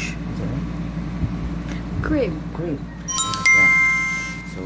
English? Crib. Crib. So,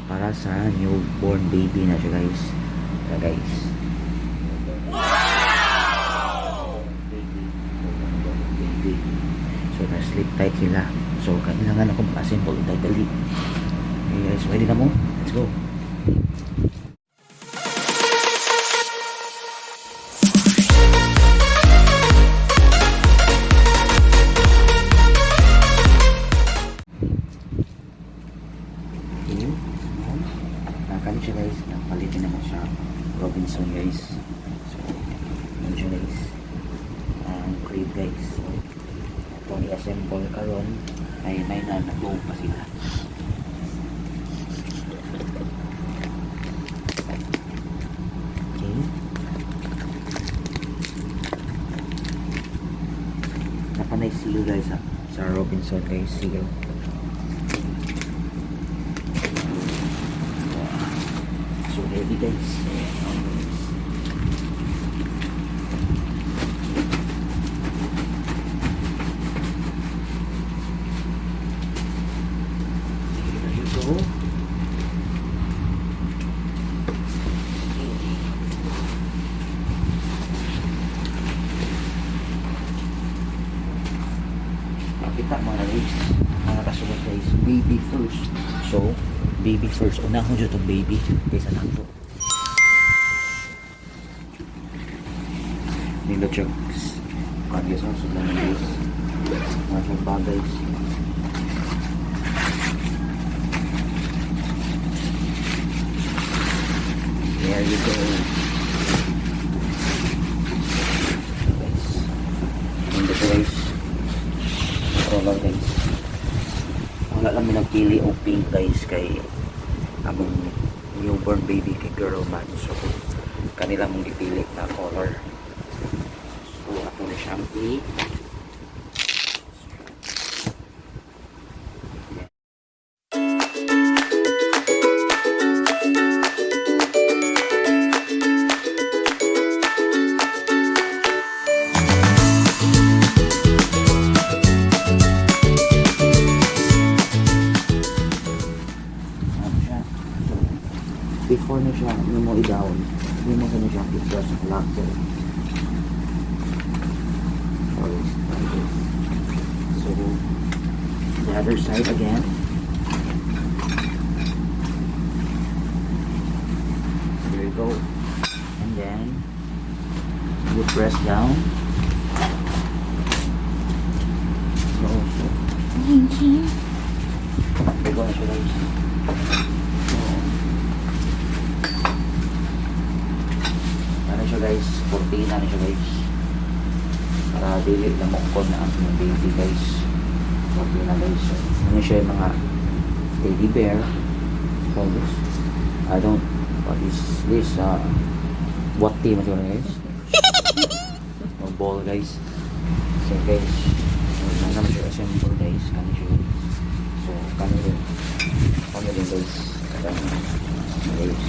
para sa newborn baby na siya guys. Guys. Wow! Baby. So, na-sleep tight sila. So, kailangan akong assemble tightly. Okay guys, ready na mo? Let's go. Nakakano siya guys, napalitin naman siya Robinson guys. So, yun siya guys. Ang crib guys. So, itong i-assemble karon ay may nag-go pa sila. Okay. Napanay seal guys ha, sa Robinson guys, seal. So ready guys. There you go. Makita mo na guys, mga kasulat guys, baby first. So, baby first. Unahon dyan itong baby kaysa lang ito. Nilo chugs. Kagis ang sulang na guys. Mga chug bagay. There you go. Guys. Nilo guys. Roller guys. Wala lang minagpili o pink guys kay among newborn baby kay girl man. So kanila mong gipili na color. So ato na siyang before na siya, hindi mo i-down, hindi mo na siya i-press ang locker. So, the other side again. There you go. And then, you press down. So, there go na siya guys. Ano siya guys, cortina na siya guys, para dili na mukon na ang baby guys. Cortina guys. Ano siya yung mga teddy bear. Call this, I don't, what is this, what team ito guys. No ball guys. So guys, nang siya assemble guys, kami siya guys. So kami din guys, guys.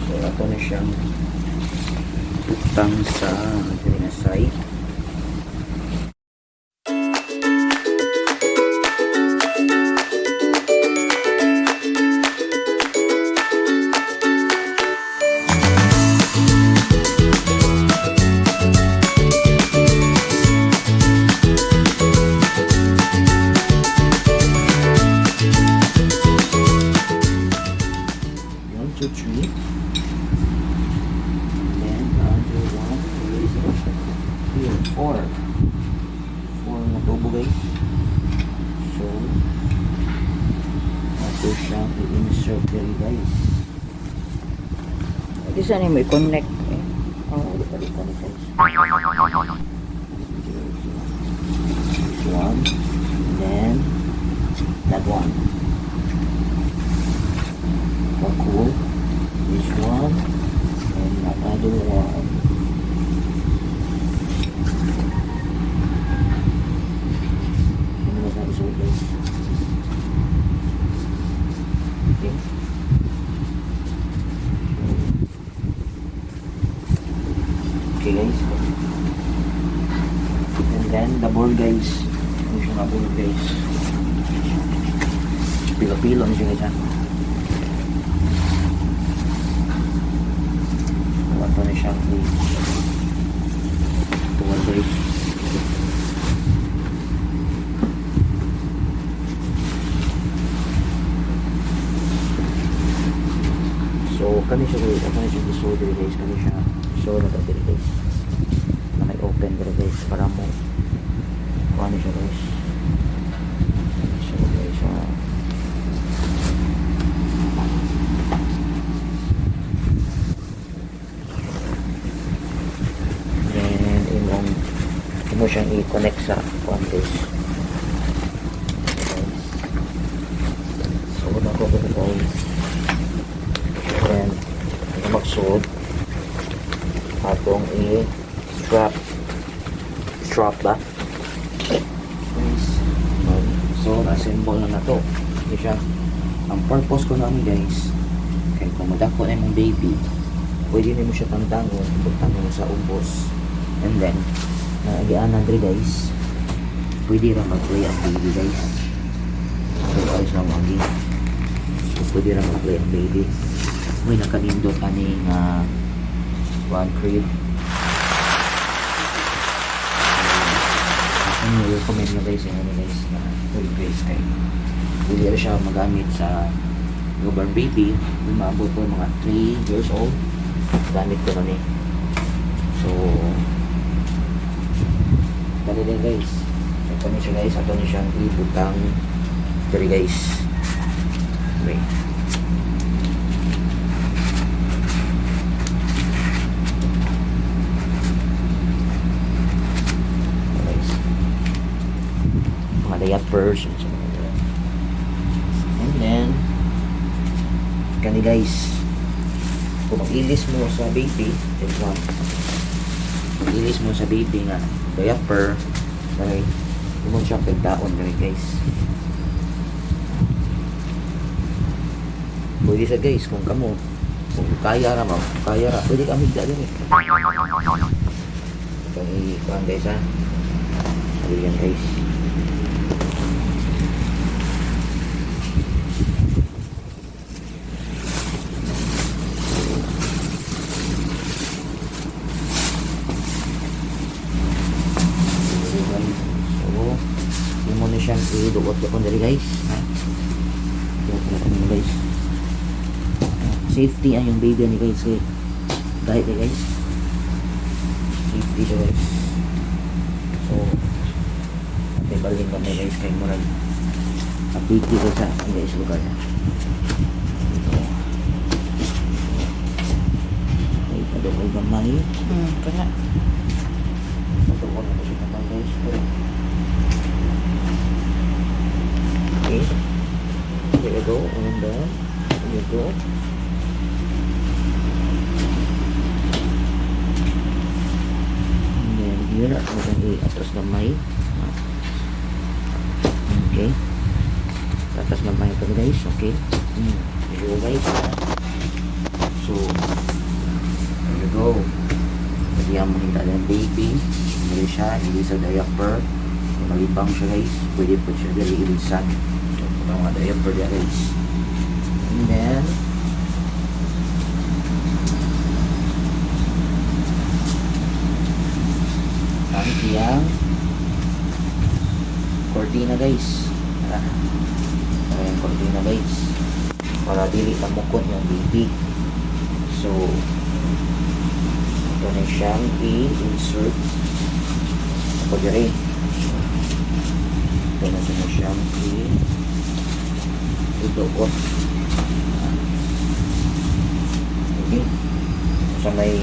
So ito na siyang utang sa side. One, two, three. Four na tubo guys. So ito siya i-insert dito guys. Ito saan yung may connect eh. Dito guys. This one, then that one. Cool. This one and another one. Okay. Okay guys. And then the board guys. mga bulog guys. Pilo-pilo na siya guys ha. Ito na siyang tuwal guys. So kani siya guys, ako na siya disorder guys, kani siya so na ito guys na may open guys para mo ano siya guys. So guys then imo siyang i-connect sa one guys. So na ko guys. Then ito magsuot atong i-strap ba? So assemble na to. Okay siya. Ang purpose ko namin guys, kaya kung madako na yung baby, pwede nyo siya tantangon, tantangon mo sa ubos, and then naagian na dre guys, pwede rin mag-play ang baby guys. So ayos lang ang game. So pwede rin mag-play ang baby. May nakanindot aning one crib. Ang recommend nyo guys yung guys na full face kay hindi rin siya magamit sa newborn baby. Umabot po mga 3 years old gamit ko na ni. So dali din guys. Ito niya siya guys. Ito niya siyang ibutang dali guys. Okay. Diapers and then kani guys kung mag-ilis mo sa baby mag-ilis mo sa baby nga diaper okay mo siya pagdaon guys. Pwede sa guys kung kamo kung kaya ra pwede ka migda din ito i-kuhan guys ha sabi yan guys. Siyang i-dugot ko dali guys. Guys. Safety ang yung baby ni guys. Dahil guys. Safety siya guys. So may balhin kami guys kay Murag. Kapiti ko sa guys lugar na. Ay, padungay gamay. Kanya. Matungkol na siya naman guys. Okay, here we go, and then here you go. And then here, we can i-atras gamay. Okay, atras gamay ito guys, okay. Here you go guys. So, here you go. Pwede yung makita ng baby. Hindi siya, hindi sa diaper. Malibang siya guys. Pwede po siya dali ilisan. Mga diaper dia guys. And then ang tiyang cortina guys. Ayan cortina guys. Para dili tamukot yung baby. So ito na siyang i-insert ako diri. Ito na siyang i-dugot. Okay. So may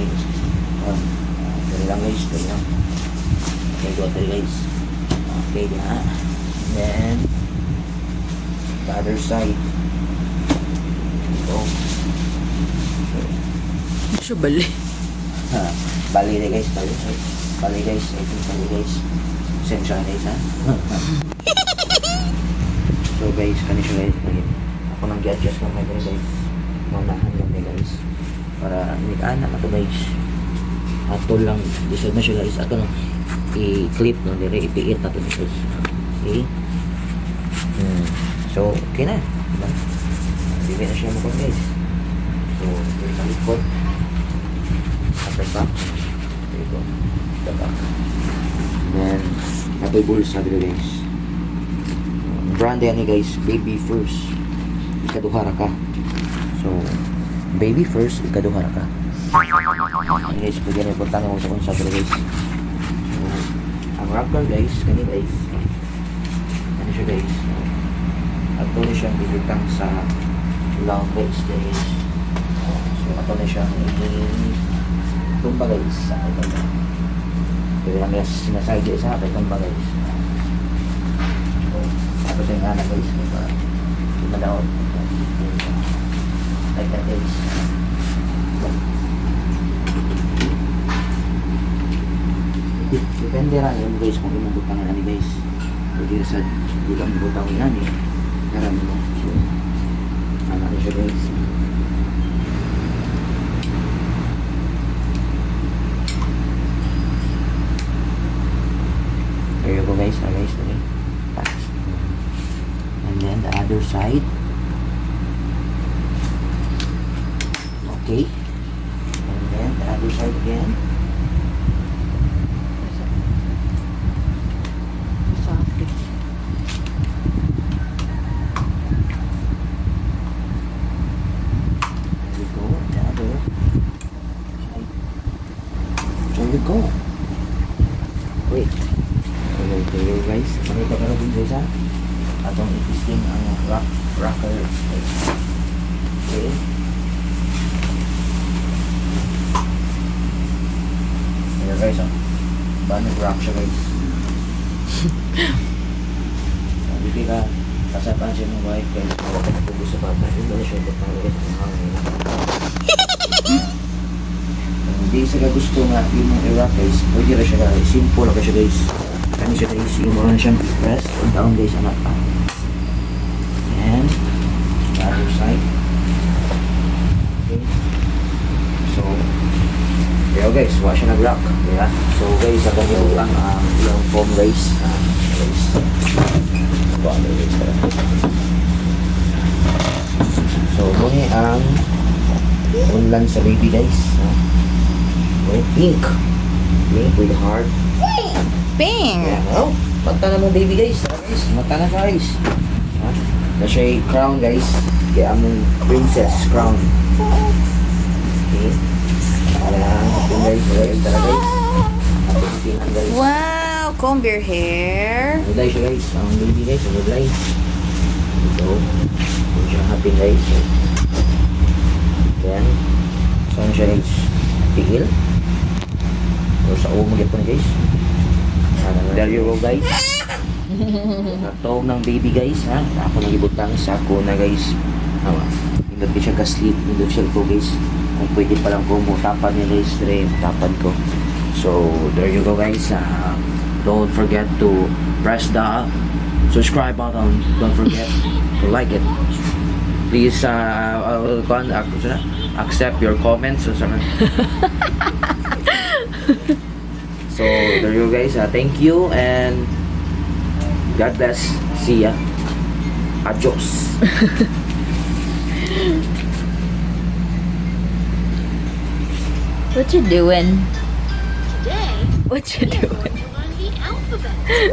dali lang guys. Dali lang. Okay, go dali guys. Okay, na. Then the other side. Ito. So bali. Bali na guys. Bali guys. I think bali guys. Sensya guys ha. So guys, kanina guys, ako nang gi-adjust ng mga guys. Maunahan kami guys. Para nik-anak na to guys. Ato lang, decide na siya guys. Ato lang i-clip no, dire ipiit na to guys. Okay. So, okay na. Diba? Bibig na siya mo guys. So, yung sa likod. At the back. There you go. The back. Then, ito yung bulsa dito guys. Brand yan guys. Baby1st. Ikaduhara ka. So, Baby1st. Ikaduhara ka. Ano guys, pwede na importante mo sa konsap dito guys. So, ang rocker guys, kani guys. Ano siya guys. At ito na siyang bibitang sa long guys guys. So, ito na siyang tumba guys. Sa ito. Pwede lang yung sinaside sa akin tumba guys. So, tapos yung anak guys. Lumalaot. Like that guys. Depende lang yun guys kung imubutang na ni guys. Pwede sa hindi ka mabutang yan eh. Karami mo. So, anak na siya guys. There you go guys. Okay. And then the other side. Okay. And then the other side again. There you go. Wait. Okay guys. Makita ka na din guys ha. Atong i-testing ang rocker. Okay. Ayan guys ha. Paano rock siya guys. Sabi ka. Kasapan siya ng wife guys. Kaya ka napubo sa papa. Yung ba siya ito pang guys. Ang hangin. Hindi sa gusto nga yung mga i-rock guys, pwede rin siya guys, simple lang siya guys. Kani siya guys, yung mga siyang press down guys, anak pa. And the other side. Okay. So, yeah guys, wala siya nag-rock. Yeah. So guys, ang ganito lang yung foam guys. Guys. Ito ang guys. So, muna ang unlan sa baby guys. Pink with heart. Pink. Yeah, oh, mata na mo baby guys. Mata na guys. Ha? Na siya crown guys. Kaya among princess crown. Okay. Ayan, guys. Ayan tala guys. Tingnan guys. Wow, comb your hair. Mulay siya guys. Ang baby guys. Mulay. Ito. Hindi siya happy guys. Ayan. Saan siya guys? Tigil. O sa umo po guys. There you go guys. Natawag ng baby guys ha. Ako nagibutang sa ako na guys. Hindi siya ka-sleep. Hindi siya ko guys. Kung pwede pa lang ko mo tapan niya guys. Tapan ko. So there you go guys. Don't forget to press the subscribe button. Don't forget to like it. Please accept your comments. So there you go guys. Thank you and God bless. See ya. Adios. What you doing? Today, What you we're doing? going to learn the alphabet.